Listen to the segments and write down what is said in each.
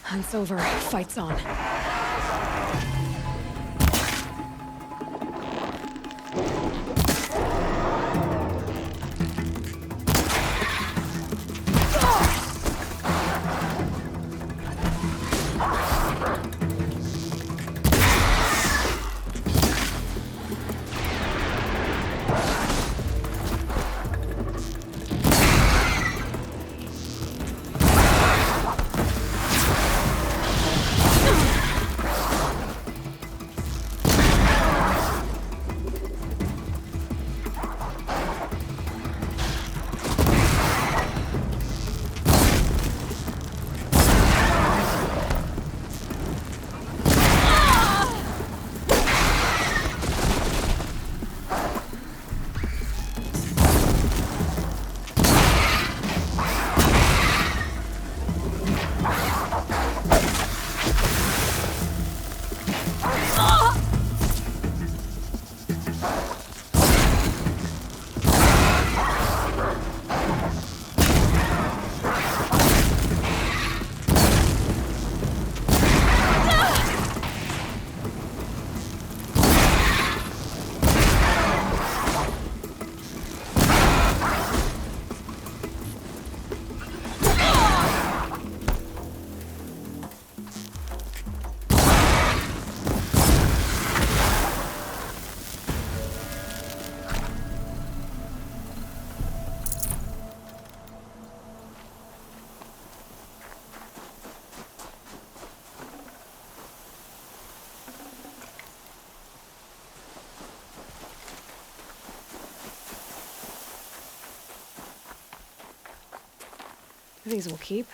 Hunt's over. Fight's on. These will keep.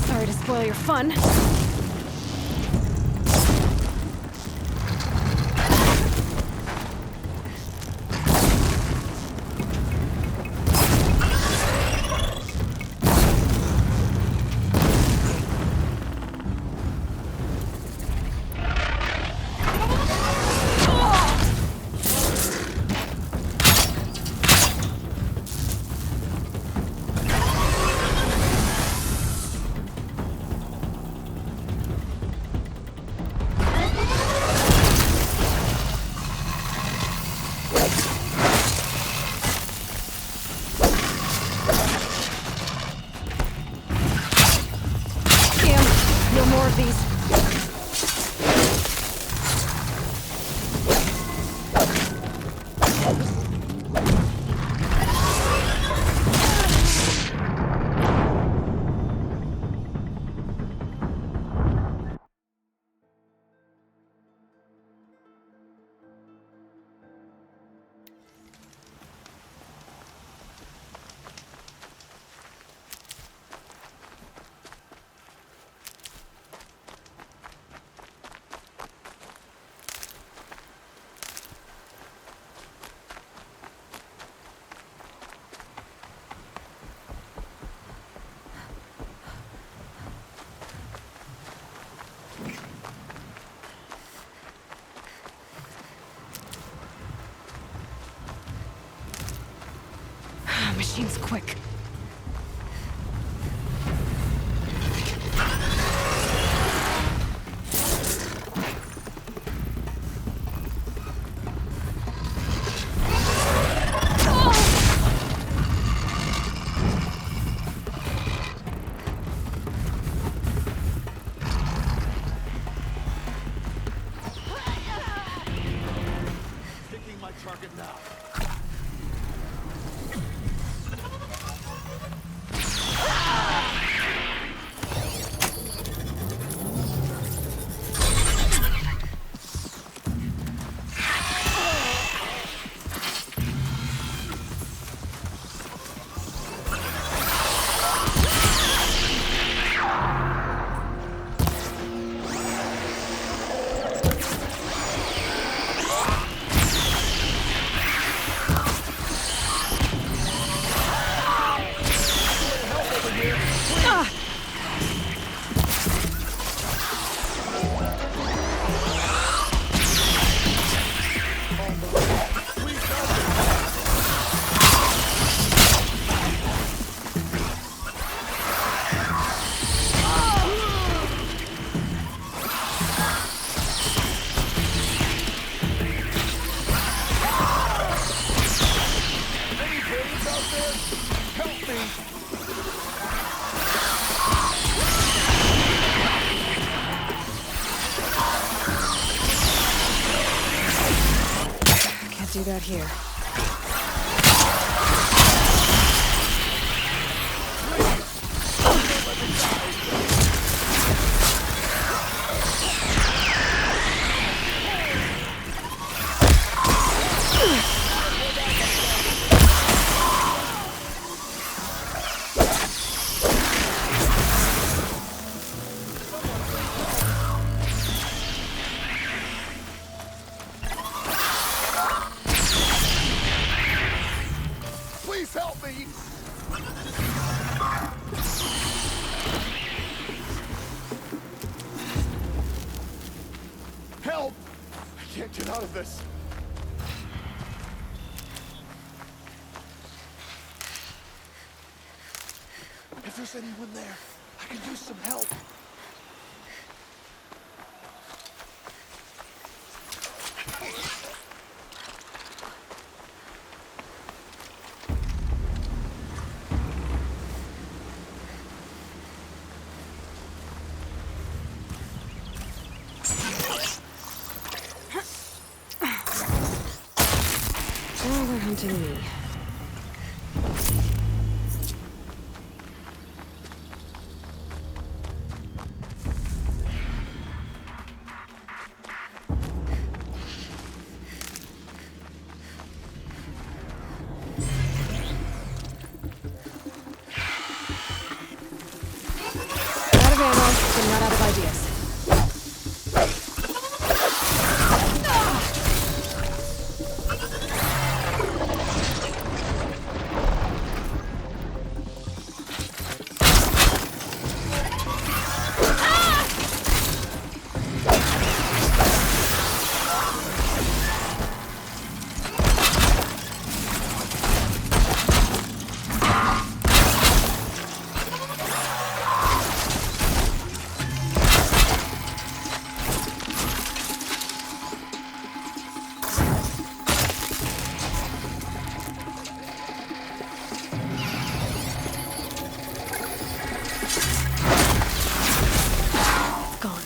Sorry to spoil your fun. No more of these. Machine's quick. Picking my target now. out there? Help me! Can't do that here. Please help me! Help! I can't get out of this. If there's anyone there, I could use some help. Now they're hunting me. Out of ammo, but not out of ideas. Gone.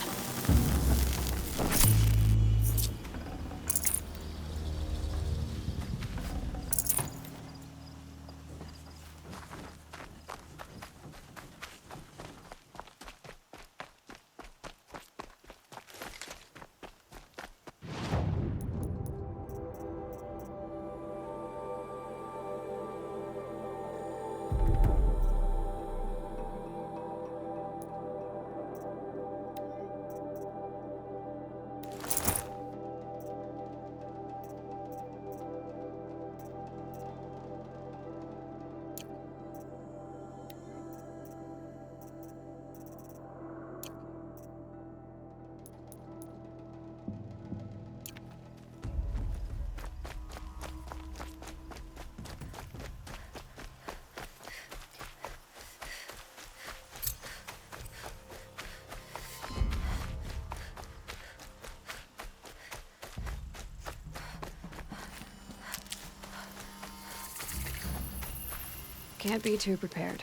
Can't be too prepared.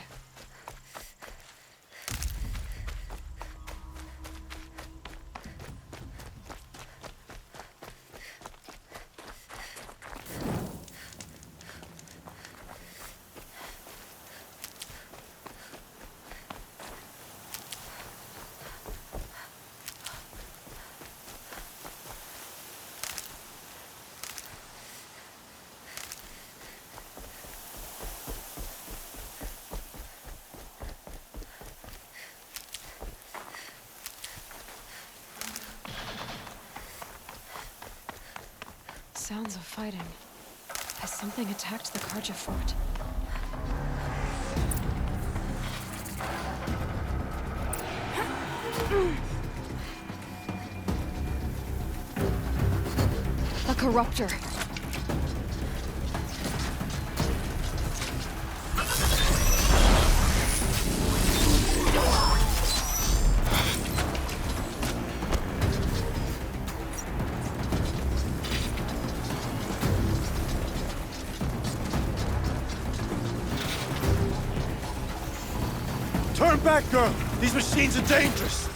Sounds of fighting. Has something attacked the Karja fort? A corruptor. Turn back, girl! These machines are dangerous!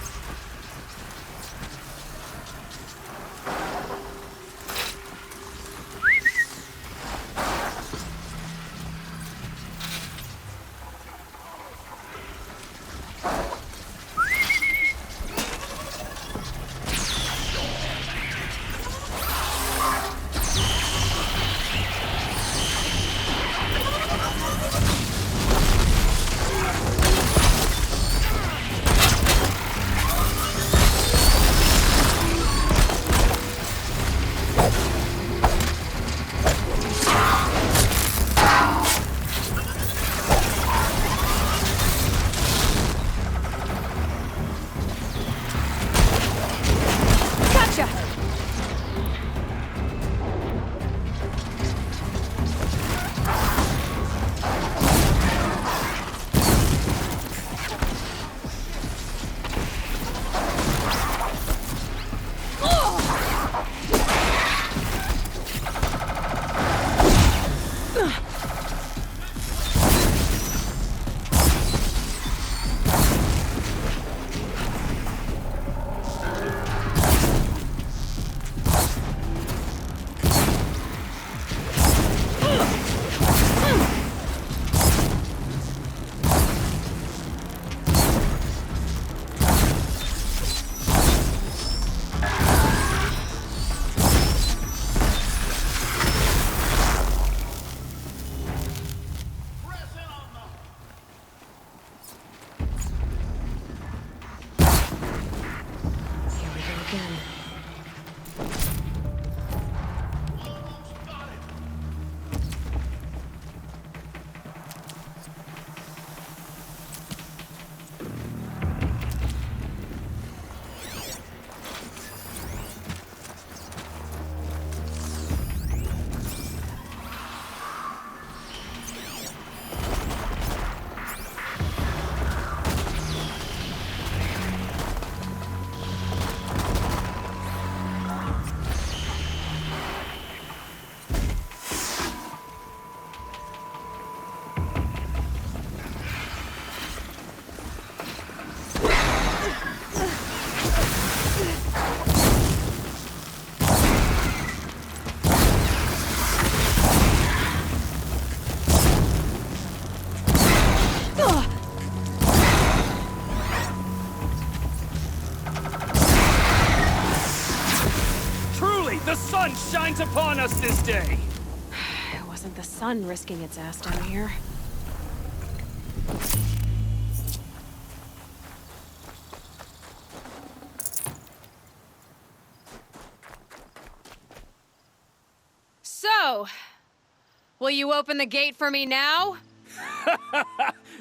The sun shines upon us this day! It wasn't the sun risking its ass down here. So, will you open the gate for me now?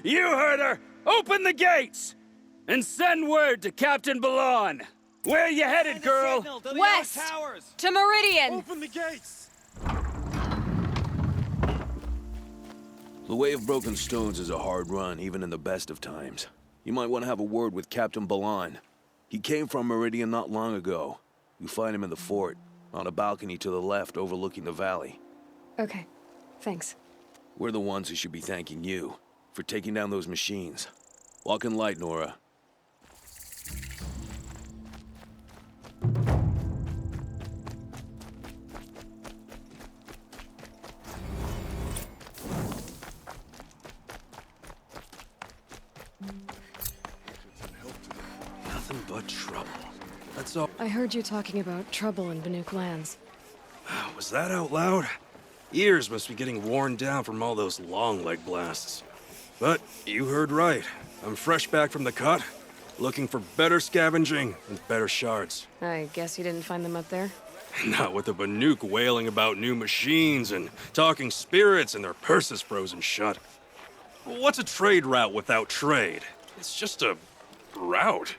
You heard her! Open the gates! And send word to Captain Balon! Where you headed, girl? West! To Meridian! Open the gates! The Way of Broken Stones is a hard run, even in the best of times. You might want to have a word with Captain Balon. He came from Meridian not long ago. You find him in the fort, on a balcony to the left overlooking the valley. Okay, thanks. We're the ones who should be thanking you for taking down those machines. Walk in light, Nora. Nothing but trouble. That's all. I heard you talking about trouble in Banuk lands. Was that out loud? Ears must be getting worn down from all those long leg blasts. But you heard right. I'm fresh back from the cut, looking for better scavenging and better shards. I guess you didn't find them up there? Not with the Banuk wailing about new machines and talking spirits and their purses frozen shut. What's a trade route without trade? It's just a route.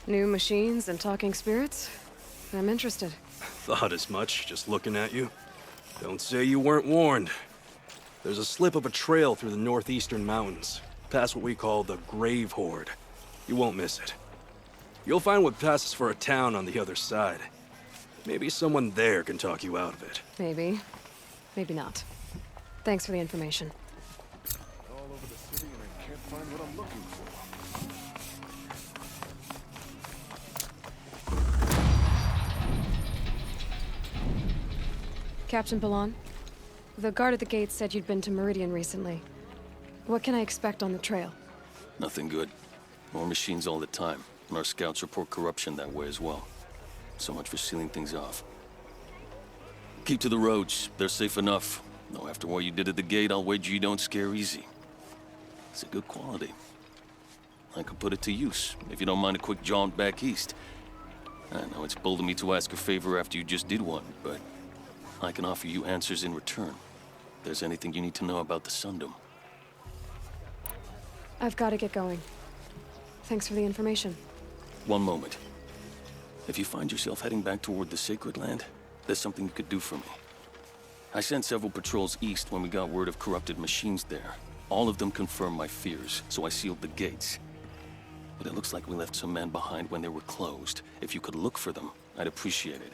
New machines and talking spirits? I'm interested. Thought as much, just looking at you. Don't say you weren't warned. There's a slip of a trail through the northeastern mountains, past what we call the Grave Horde. You won't miss it. You'll find what passes for a town on the other side. Maybe someone there can talk you out of it. Maybe. Maybe not. Thanks for the information. All over the city and find what I'm looking for. Captain Balan, the guard at the gate said you'd been to Meridian recently. What can I expect on the trail? Nothing good. More machines all the time, and our scouts report corruption that way as well. So much for sealing things off. Keep to the roads. They're safe enough. Though after what you did at the gate, I'll wager you don't scare easy. It's a good quality. I could put it to use, if you don't mind a quick jaunt back east. I know it's bold of me to ask a favor after you just did one, but I can offer you answers in return. If there's anything you need to know about the Sundom. I've got to get going. Thanks for the information. One moment. If you find yourself heading back toward the Sacred Land, there's something you could do for me. I sent several patrols east when we got word of corrupted machines there. All of them confirmed my fears, so I sealed the gates. But it looks like we left some men behind when they were closed. If you could look for them, I'd appreciate it.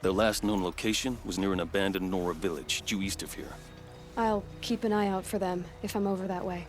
Their last known location was near an abandoned Nora village, due east of here. I'll keep an eye out for them if I'm over that way.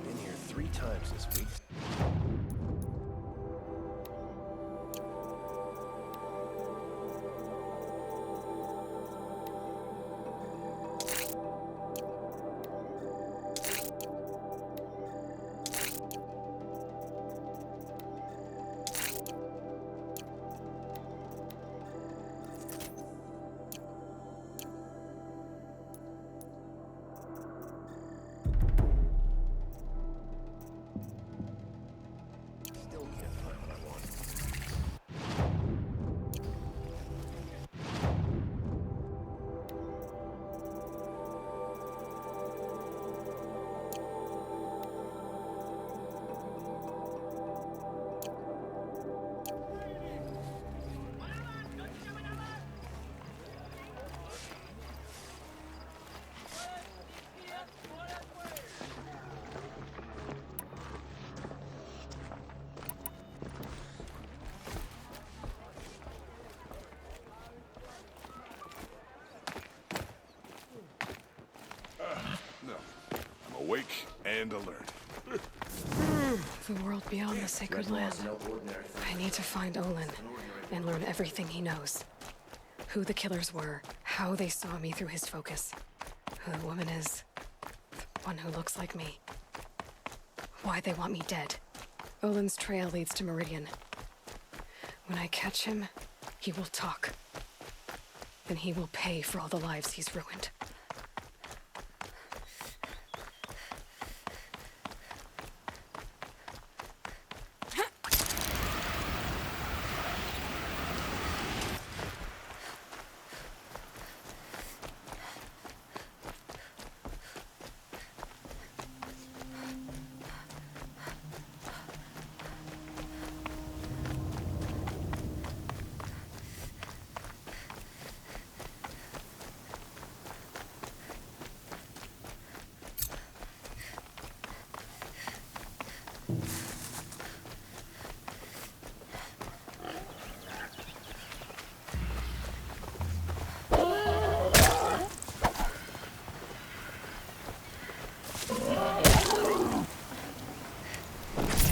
Been here 3 times this week. Still can't find what I want. No. I'm awake and alert. The world beyond the Sacred Land. I need to find Olin and learn everything he knows. Who the killers were, how they saw me through his focus, who the woman is, the one who looks like me, why they want me dead. Olin's trail leads to Meridian. When I catch him, he will talk. Then he will pay for all the lives he's ruined.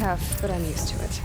tough, but I'm used to it.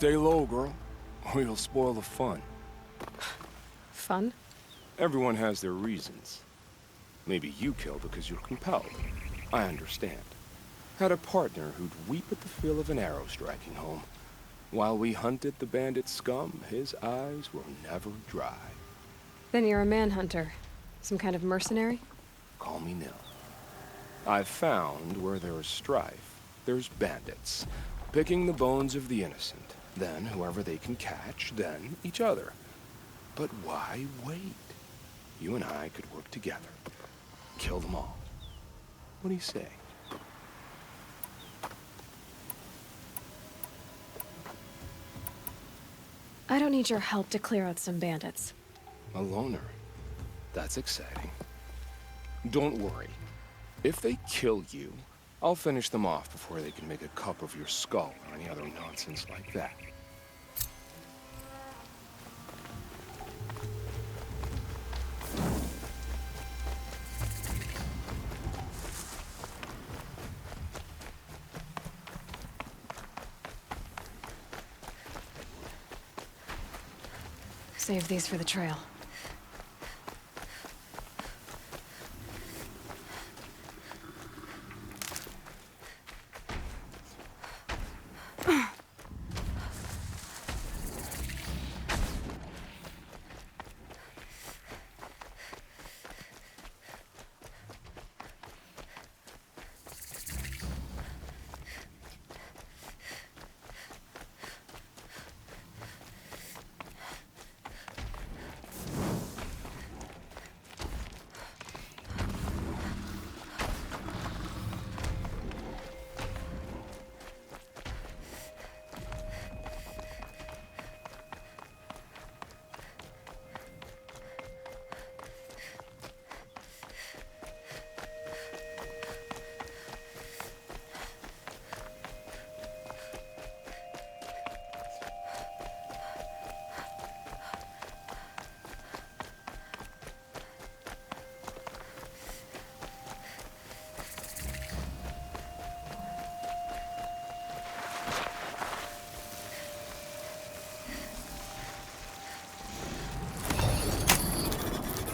Stay low, girl, or you'll spoil the fun. Fun? Everyone has their reasons. Maybe you kill because you're compelled. I understand. Had a partner who'd weep at the feel of an arrow striking home. While we hunted the bandit scum, his eyes were never dry. Then you're a manhunter. Some kind of mercenary? Call me Nil. I've found where there is strife, there's bandits, picking the bones of the innocent. Then whoever they can catch, then each other. But why wait? You and I could work together. Kill them all. What do you say? I don't need your help to clear out some bandits. A loner. That's exciting. Don't worry. If they kill you, I'll finish them off before they can make a cup of your skull or any other nonsense like that. save these for the trail.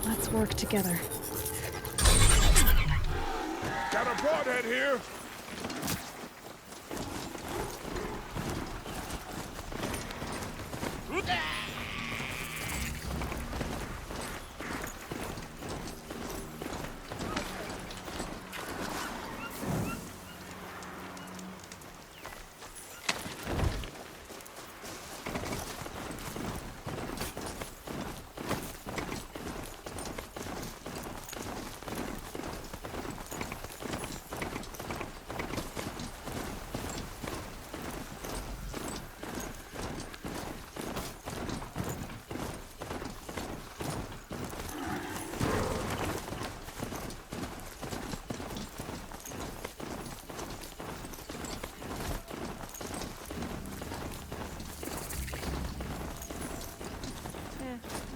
Let's work together. Got a broadhead here.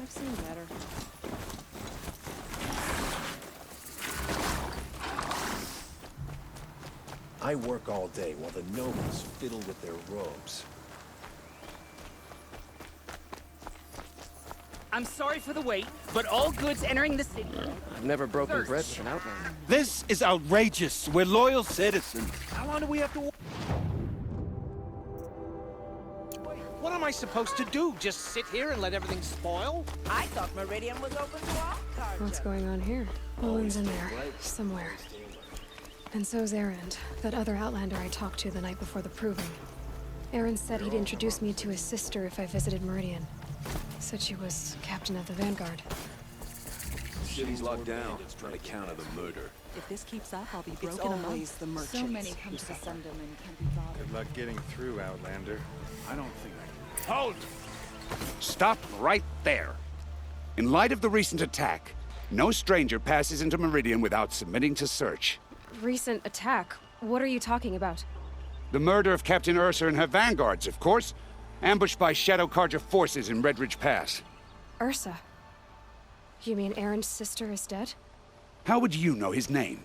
I've seen better. I work all day while the nobles fiddle with their robes. I'm sorry for the wait, but all goods entering the city. I've never broken bread with an outlander. This is outrageous. We're loyal citizens. How long do we have to wait? What am I supposed to do? Just sit here and let everything spoil? I thought Meridian was open to all cards. What's going on here? Olin's in there, somewhere. And so's Erend, that other outlander I talked to the night before the proving. Erend said he'd introduce me to his sister if I visited Meridian. Said she was captain of the Vanguard. The city's locked down on account of the murder. If this keeps up, I'll be It's broken a always month. the merchants. So many come to the Sundom and can't be bothered. Good luck getting through, Outlander. I don't think I Hold! Stop right there. In light of the recent attack, no stranger passes into Meridian without submitting to search. Recent attack? What are you talking about? The murder of Captain Ursa and her vanguards, of course. Ambushed by Shadow Carja forces in Red Ridge Pass. Ursa? You mean Erend's sister is dead? How would you know his name?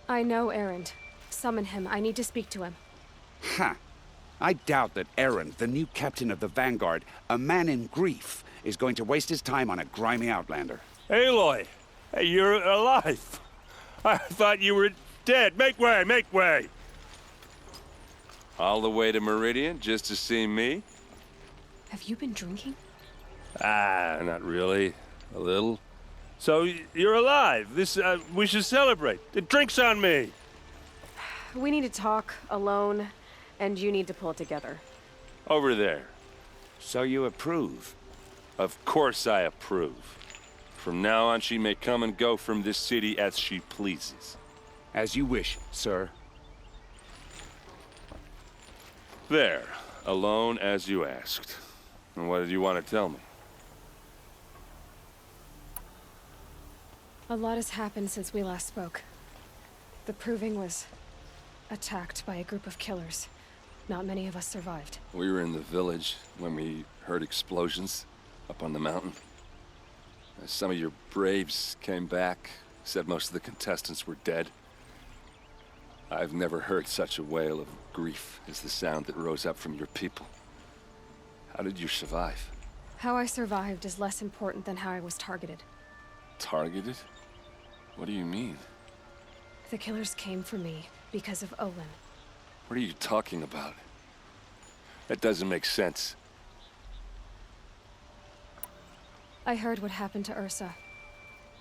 I know Erend. Summon him. I need to speak to him. Ha! I doubt that Erend, the new captain of the Vanguard, a man in grief, is going to waste his time on a grimy outlander. Aloy! Hey, you're alive! I thought you were dead. Make way, make way! All the way to Meridian just to see me? Have you been drinking? Ah, not really. A little. So, you're alive. We should celebrate. The drink's on me. We need to talk, alone, and you need to pull it together. Over there. So you approve? Of course I approve. From now on, she may come and go from this city as she pleases. As you wish, sir. There. Alone as you asked. And what did you want to tell me? A lot has happened since we last spoke. The Proving was attacked by a group of killers. Not many of us survived. We were in the village when we heard explosions up on the mountain. Some of your braves came back, said most of the contestants were dead. I've never heard such a wail of grief as the sound that rose up from your people. How did you survive? How I survived is less important than how I was targeted. Targeted? What do you mean? The killers came for me because of Olin. What are you talking about? That doesn't make sense. I heard what happened to Ursa.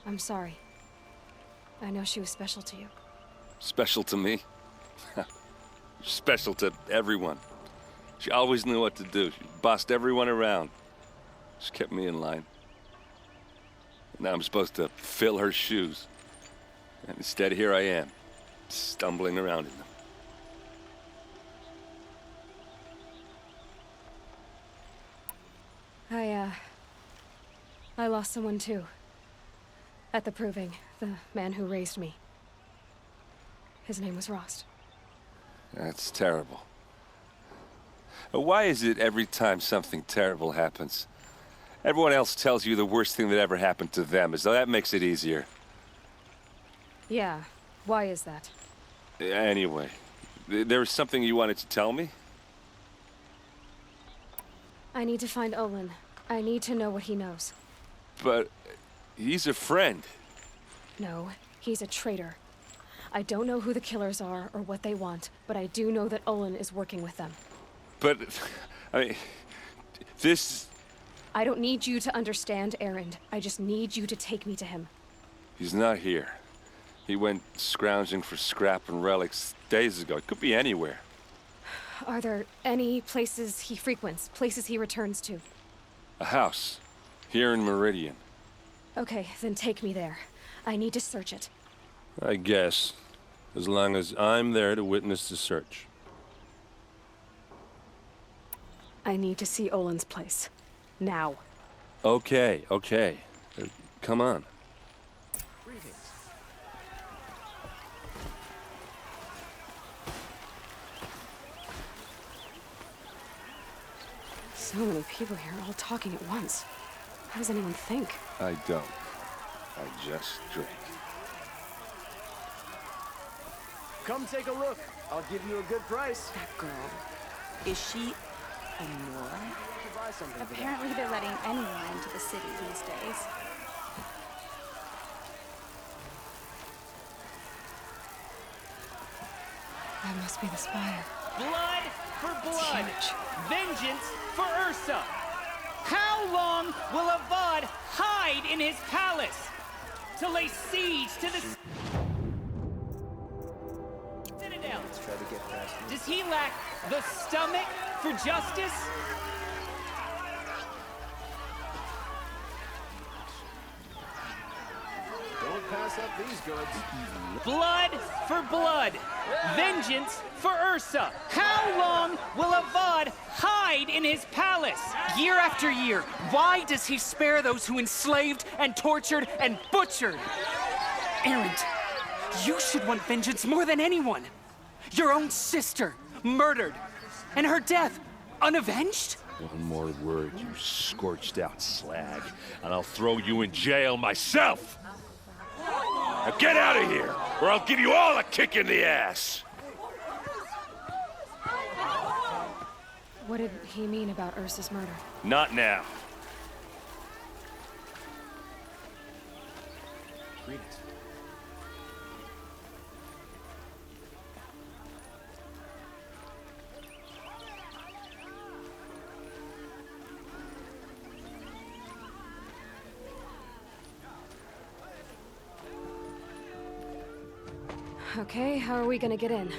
I'm sorry. I know she was special to you. Special to me? Special to everyone. She always knew what to do. She bossed everyone around. She kept me in line. Now I'm supposed to fill her shoes. And instead, here I am, stumbling around in them. I lost someone too. At the Proving, the man who raised me. His name was Rost. That's terrible. Why is it every time something terrible happens, everyone else tells you the worst thing that ever happened to them, as though that makes it easier? Yeah, why is that? Anyway, there was something you wanted to tell me? I need to find Olin. I need to know what he knows. But he's a friend. No, he's a traitor. I don't know who the killers are or what they want, but I do know that Olin is working with them. But, I mean, this... I don't need you to understand, Erend. I just need you to take me to him. He's not here. He went scrounging for scrap and relics days ago. It could be anywhere. Are there any places he frequents, places he returns to? A house. Here in Meridian. Okay, then take me there. I need to search it. I guess. As long as I'm there to witness the search. I need to see Olin's place. Now. Okay, okay. Come on. So many people here, all talking at once. How does anyone think? I don't. I just drink. Come take a look. I'll give you a good price. That girl. Is she a moron? Buy something for that. Apparently they're letting anyone into the city these days. That must be the spire. Blood for blood. Huge. Vengeance for Ursa. How long will Avad hide in his palace? To lay siege to the Citadel? Let's try to get past him. Does he lack the stomach for justice? Don't pass up these goods. Blood for blood. Vengeance for Ursa. How long will Avad hide in his palace? Year after year, why does he spare those who enslaved and tortured and butchered? Erend, you should want vengeance more than anyone. Your own sister, murdered, and her death, unavenged? One more word, you scorched out slag, and I'll throw you in jail myself! Now get out of here, or I'll give you all a kick in the ass! What did he mean about Ursa's murder? Not now. Greetings. Okay, how are we gonna get in?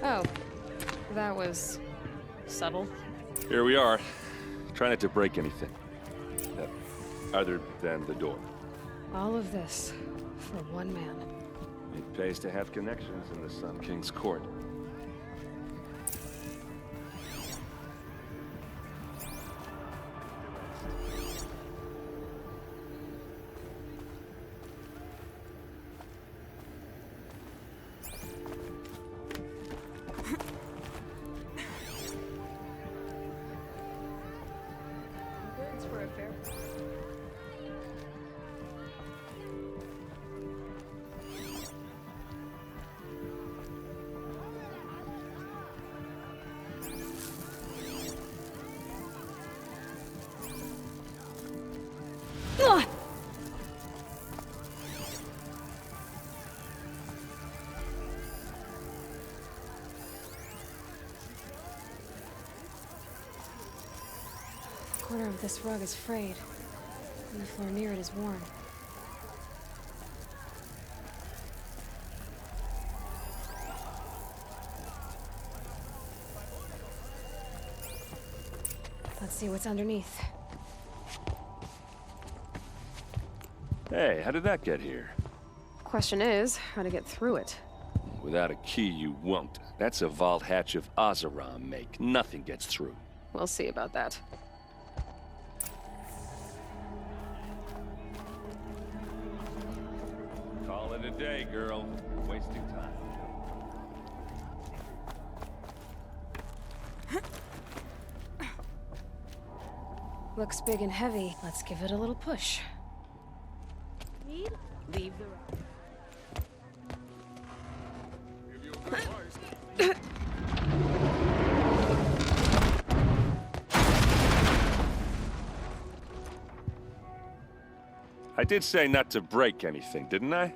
Oh, that was subtle. Here we are. Try not to break anything. Other than the door. All of this for one man. It pays to have connections in the Sun King's court. corner of this rug is frayed, and the floor near it is worn. Let's see what's underneath. Hey, how did that get here? Question is, how to get through it. Without a key, you won't. That's a vault hatch of Azeram make. Nothing gets through. We'll see about that. Call it a day, girl. You're wasting time. Looks big and heavy. Let's give it a little push. Leave the room. I did say not to break anything, didn't I?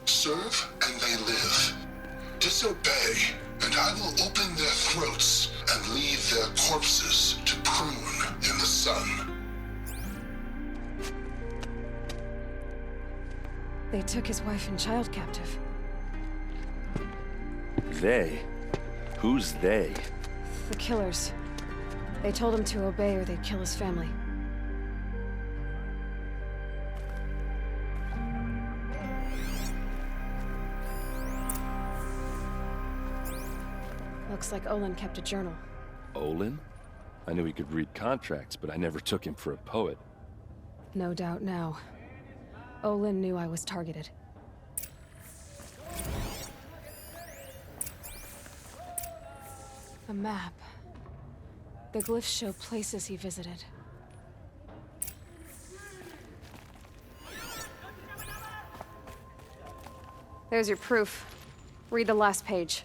Serve and they live. Disobey, and I will open their throats and leave their corpses to prune in the sun. They took his wife and child captive. They? Who's they? The killers. They told him to obey or they'd kill his family. Looks like Olin kept a journal. Olin? I knew he could read contracts, but I never took him for a poet. No doubt now. Olin knew I was targeted. A map. The glyphs show places he visited. There's your proof. Read the last page.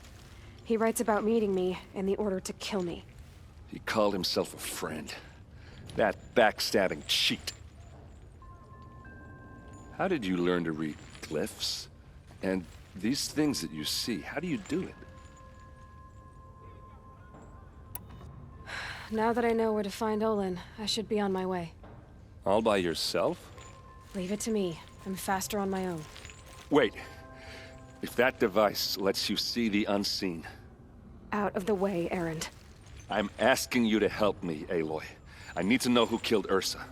He writes about meeting me and the order to kill me. He called himself a friend. That backstabbing cheat. How did you learn to read glyphs? And these things that you see, how do you do it? Now that I know where to find Olin, I should be on my way. All by yourself? Leave it to me. I'm faster on my own. Wait. If that device lets you see the unseen... Out of the way, Erend. I'm asking you to help me, Aloy. I need to know who killed Ursa.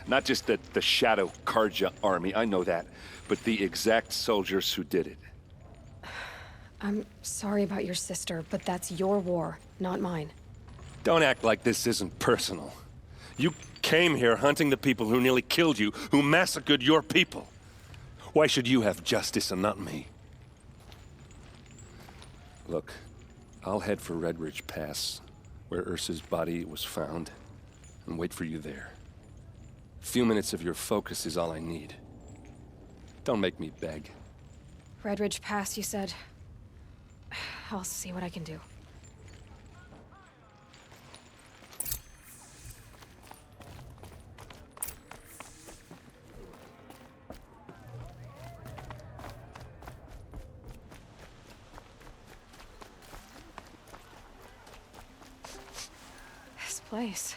Not just the Shadow Karja army, I know that, but the exact soldiers who did it. I'm sorry about your sister, but that's your war, not mine. Don't act like this isn't personal. You came here hunting the people who nearly killed you, who massacred your people. Why should you have justice and not me? Look, I'll head for Red Ridge Pass, where Ursa's body was found, and wait for you there. A few minutes of your focus is all I need. Don't make me beg. Red Ridge Pass, you said? I'll see what I can do. This place.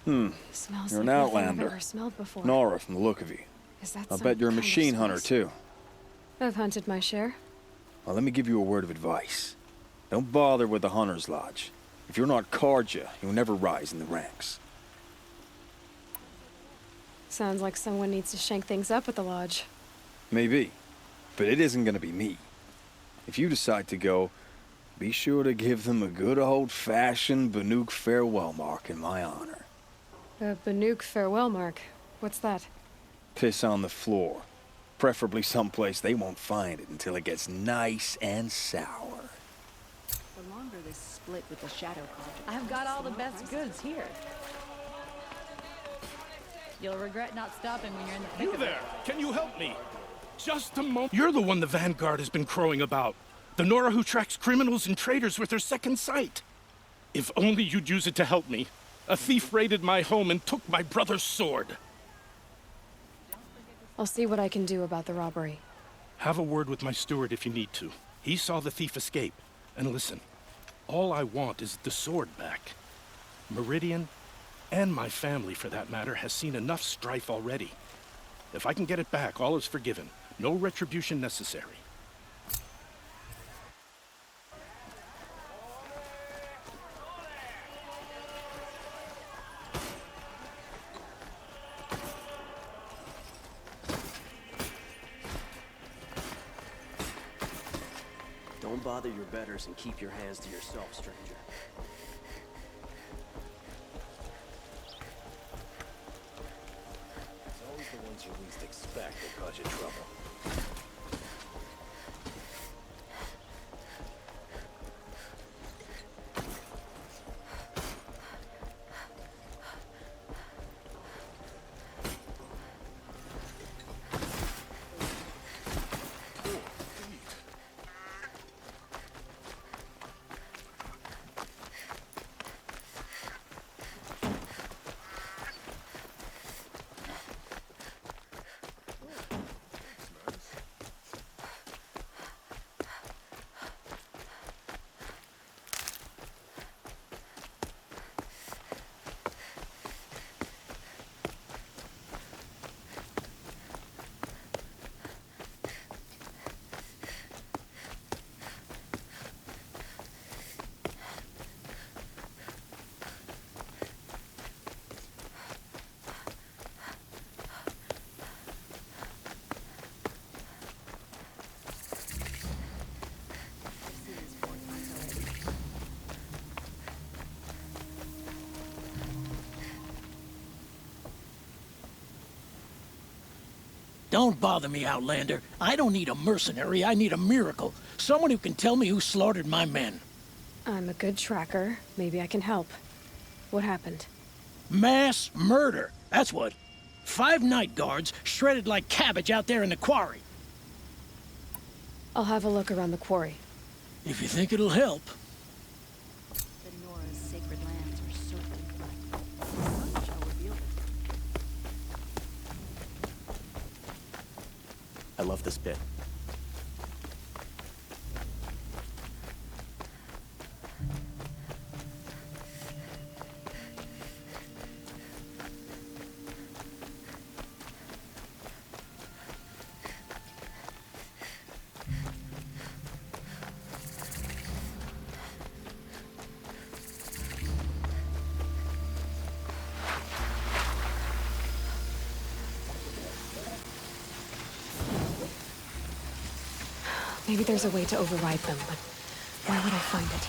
Smells You're like an nothing I've outlander. ever smelled before. Nora from the look of you. Is that I some bet you're a kind of machine hunter, spice? too. I've hunted my share. Well, let me give you a word of advice. Don't bother with the Hunter's Lodge. If you're not Karja, you'll never rise in the ranks. Sounds like someone needs to shank things up at the lodge. Maybe. But it isn't gonna be me. If you decide to go, be sure to give them a good old-fashioned Banuk farewell mark in my honor. A Banuk farewell mark. What's that? Piss on the floor. Preferably someplace they won't find it until it gets nice and sour. The longer this split with the Shadow Karja, I've got all the best goods here. You'll regret not stopping when you're in the thick You of it. there! Can you help me? Just a moment. You're the one the Vanguard has been crowing about. The Nora who tracks criminals and traitors with her second sight. If only you'd use it to help me. A thief raided my home and took my brother's sword. I'll see what I can do about the robbery. Have a word with my steward if you need to. He saw the thief escape. And listen, all I want is the sword back. Meridian, and my family for that matter, has seen enough strife already. If I can get it back, all is forgiven. No retribution necessary. Don't bother your betters and keep your hands to yourself, stranger. It's always the ones you least expect that cause you trouble. Don't bother me, Outlander. I don't need a mercenary, I need a miracle. Someone who can tell me who slaughtered my men. I'm a good tracker. Maybe I can help. What happened? Mass murder, that's what. 5 night guards shredded like cabbage out there in the quarry. I'll have a look around the quarry. If you think it'll help. The Nora's sacred lands are certain. None shall reveal it. I love this bit. Maybe there's a way to override them, but where would I find it?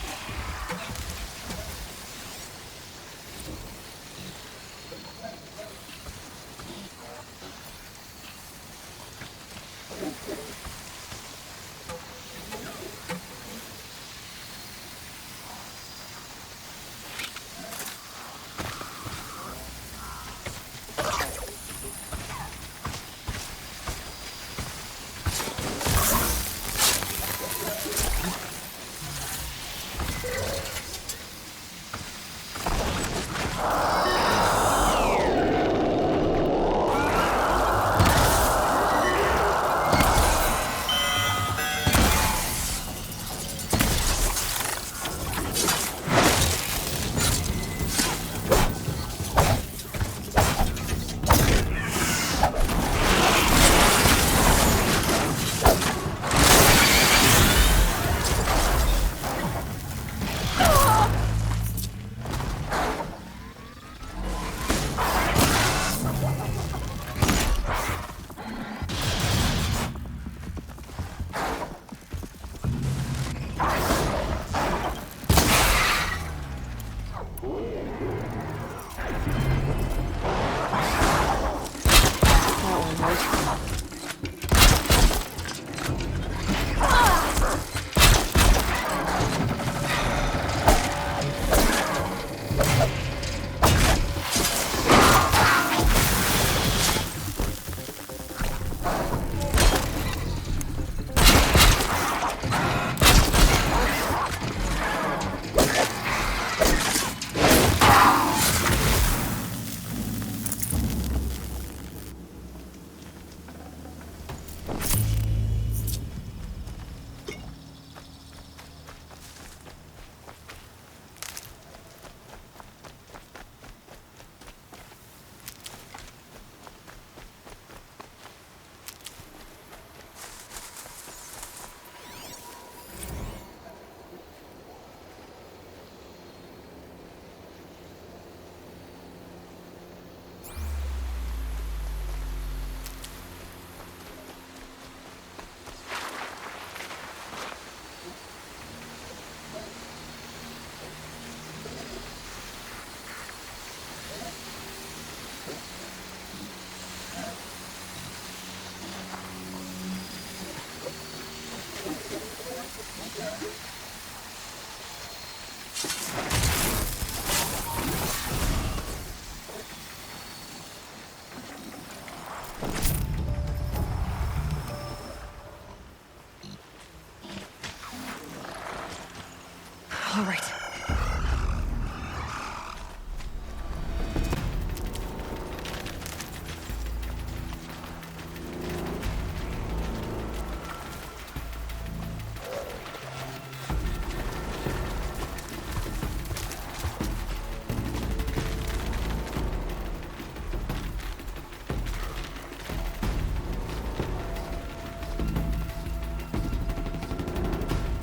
All right.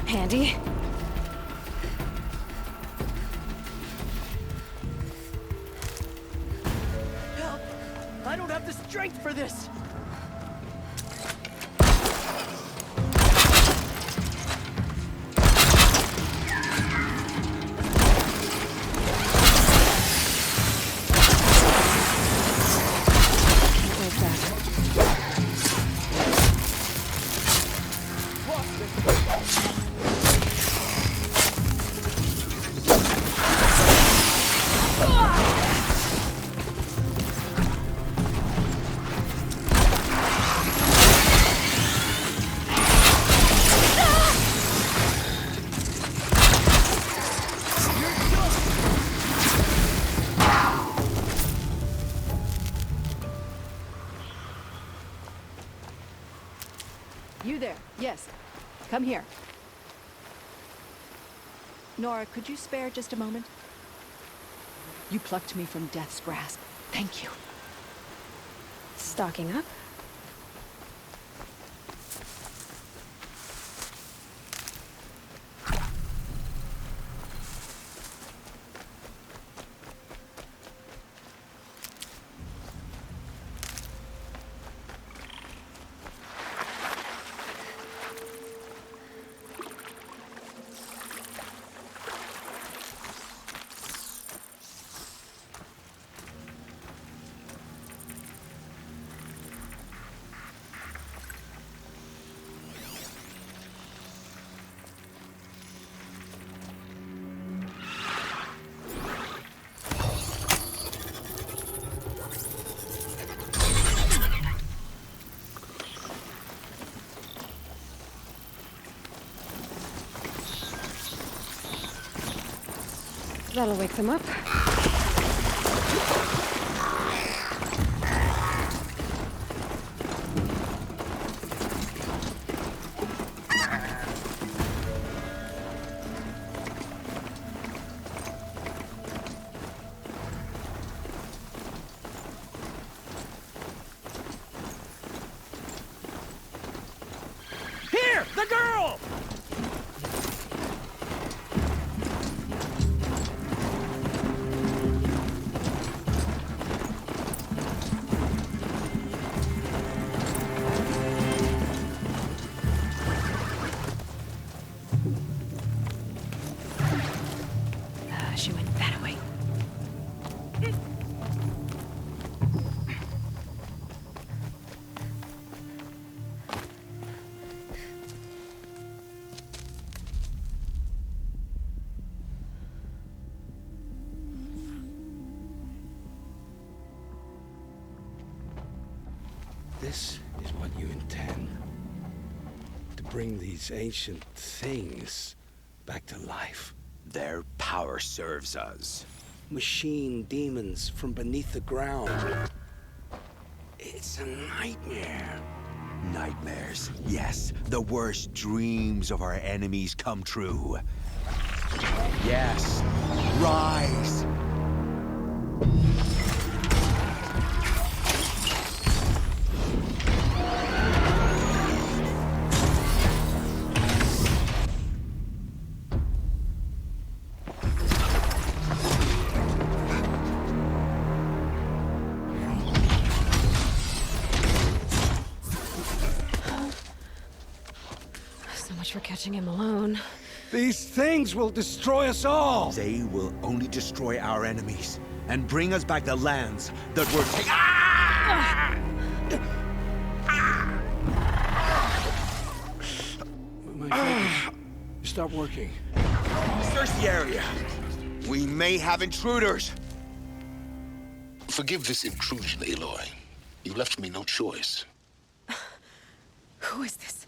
Handy? Help! I don't have the strength for this! You there? Yes. Come here. Nora, could you spare just a moment? You plucked me from death's grasp. Thank you. Stocking up? That'll wake them up. Here! The girl! She went that way. This is what you intend? To bring these ancient things back to life? Their power serves us. Machine demons from beneath the ground. It's a nightmare. Nightmares, yes. The worst dreams of our enemies come true. Yes, rise! So much for catching him alone. These things will destroy us all! They will only destroy our enemies and bring us back the lands that were taken. My focus. Stop working. Search the area. We may have intruders. Forgive this intrusion, Aloy. You left me no choice. Who is this?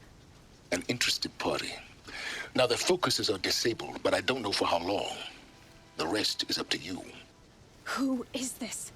An interested party. Now, their focuses are disabled, but I don't know for how long. The rest is up to you. Who is this?